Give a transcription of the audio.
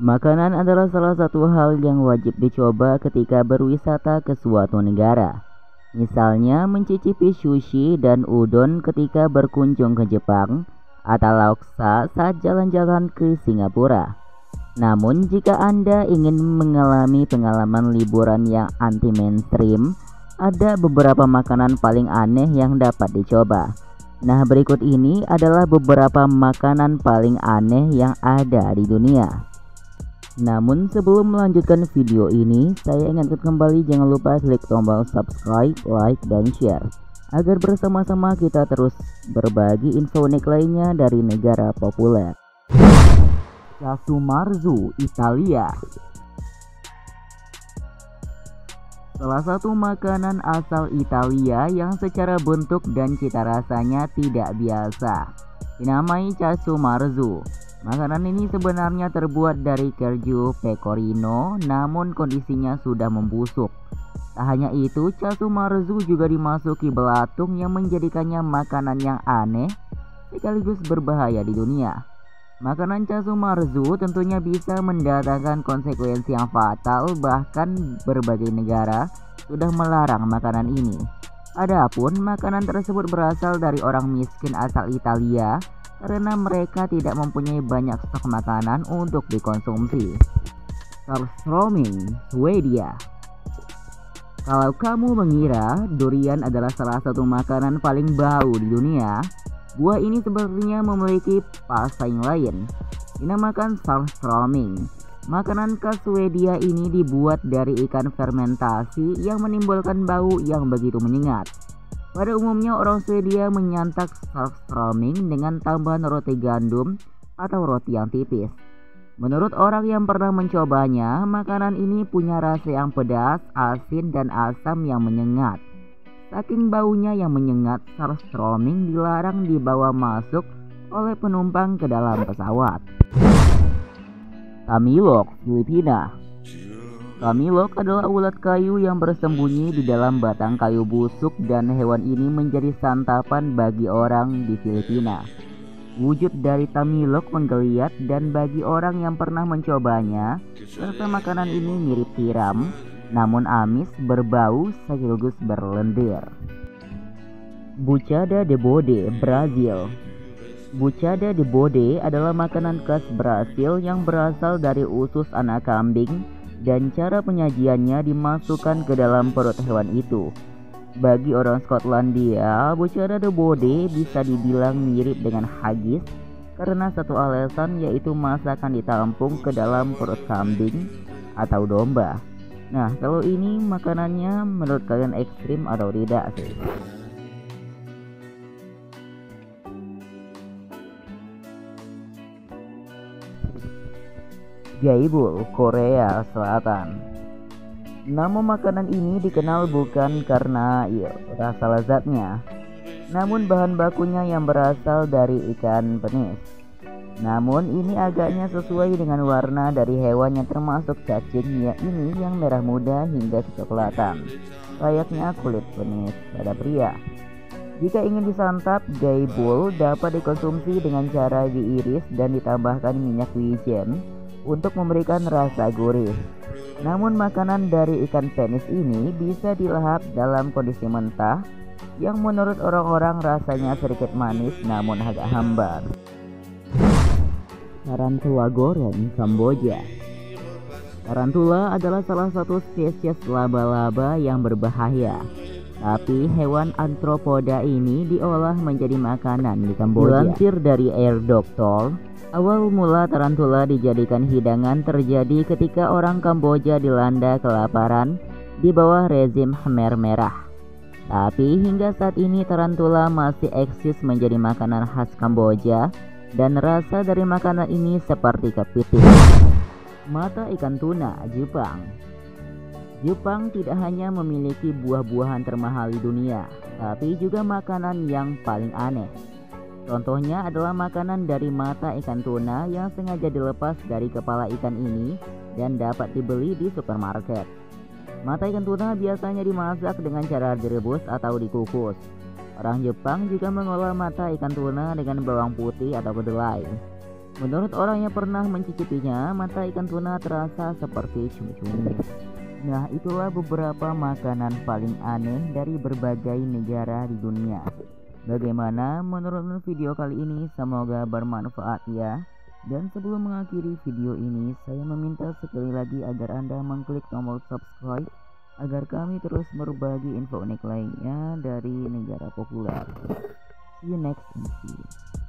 Makanan adalah salah satu hal yang wajib dicoba ketika berwisata ke suatu negara. Misalnya mencicipi sushi dan udon ketika berkunjung ke Jepang, atau laksa saat jalan-jalan ke Singapura. Namun jika Anda ingin mengalami pengalaman liburan yang anti-mainstream, ada beberapa makanan paling aneh yang dapat dicoba. Nah, berikut ini adalah beberapa makanan paling aneh yang ada di dunia. Namun sebelum melanjutkan video ini, saya ingatkan kembali jangan lupa klik tombol subscribe, like, dan share agar bersama-sama kita terus berbagi info unik lainnya dari negara populer. Casu marzu, Italia. Salah satu makanan asal Italia yang secara bentuk dan cita rasanya tidak biasa, dinamai casu marzu. Makanan ini sebenarnya terbuat dari keju pecorino, namun kondisinya sudah membusuk. Tak hanya itu, casu marzu juga dimasuki belatung yang menjadikannya makanan yang aneh sekaligus berbahaya di dunia. Makanan casu marzu tentunya bisa mendatangkan konsekuensi yang fatal, bahkan berbagai negara sudah melarang makanan ini. Adapun makanan tersebut berasal dari orang miskin asal Italia karena mereka tidak mempunyai banyak stok makanan untuk dikonsumsi. Surströmming, Swedia. Kalau kamu mengira durian adalah salah satu makanan paling bau di dunia, buah ini sebenarnya memiliki pesaing lain, dinamakan surströmming. Makanan khas Swedia ini dibuat dari ikan fermentasi yang menimbulkan bau yang begitu menyengat. Pada umumnya orang Swedia menyantap surströmming dengan tambahan roti gandum atau roti yang tipis. Menurut orang yang pernah mencobanya, makanan ini punya rasa yang pedas, asin, dan asam yang menyengat. Saking baunya yang menyengat, surströmming dilarang dibawa masuk oleh penumpang ke dalam pesawat. Tamilok, Filipina. Tamilok adalah ulat kayu yang bersembunyi di dalam batang kayu busuk dan hewan ini menjadi santapan bagi orang di Filipina. Wujud dari tamilok menggeliat dan bagi orang yang pernah mencobanya, rasa makanan ini mirip tiram, namun amis, berbau, sekaligus berlendir. Buchada de bode, Brazil. Buchada de bode adalah makanan khas Brasil yang berasal dari usus anak kambing, dan cara penyajiannya dimasukkan ke dalam perut hewan itu. Bagi orang Skotlandia, Buchada de bode bisa dibilang mirip dengan haggis karena satu alasan, yaitu masakan ditampung ke dalam perut kambing atau domba. Nah, kalau ini makanannya menurut kalian ekstrim atau tidak sih? Gaebul, Korea Selatan. Nama makanan ini dikenal bukan karena rasa lezatnya, namun bahan bakunya yang berasal dari ikan penis. Namun ini agaknya sesuai dengan warna dari hewan yang termasuk cacing, ini yang merah muda hingga kecoklatan, layaknya kulit penis pada pria. Jika ingin disantap, gaebul dapat dikonsumsi dengan cara diiris dan ditambahkan minyak wijen untuk memberikan rasa gurih. Namun makanan dari ikan penis ini bisa dilahap dalam kondisi mentah yang menurut orang-orang rasanya sedikit manis namun agak hambar. Tarantula goreng, Kamboja. Tarantula adalah salah satu spesies laba-laba yang berbahaya. Tapi hewan antropoda ini diolah menjadi makanan di Kamboja. Dilansir dari Air Doctor, awal mula tarantula dijadikan hidangan terjadi ketika orang Kamboja dilanda kelaparan di bawah rezim Khmer Merah. Tapi hingga saat ini tarantula masih eksis menjadi makanan khas Kamboja dan rasa dari makanan ini seperti kepiting. Mata ikan tuna, Jepang. Jepang tidak hanya memiliki buah-buahan termahal di dunia, tapi juga makanan yang paling aneh. Contohnya adalah makanan dari mata ikan tuna yang sengaja dilepas dari kepala ikan ini dan dapat dibeli di supermarket. Mata ikan tuna biasanya dimasak dengan cara direbus atau dikukus. Orang Jepang juga mengolah mata ikan tuna dengan bawang putih atau kedelai. Menurut orang yang pernah mencicipinya, mata ikan tuna terasa seperti cumi-cumi. Nah, itulah beberapa makanan paling aneh dari berbagai negara di dunia. Bagaimana menurut video kali ini? Semoga bermanfaat ya. Dan sebelum mengakhiri video ini, saya meminta sekali lagi agar Anda mengklik tombol subscribe agar kami terus berbagi info unik lainnya dari negara populer. See you next video.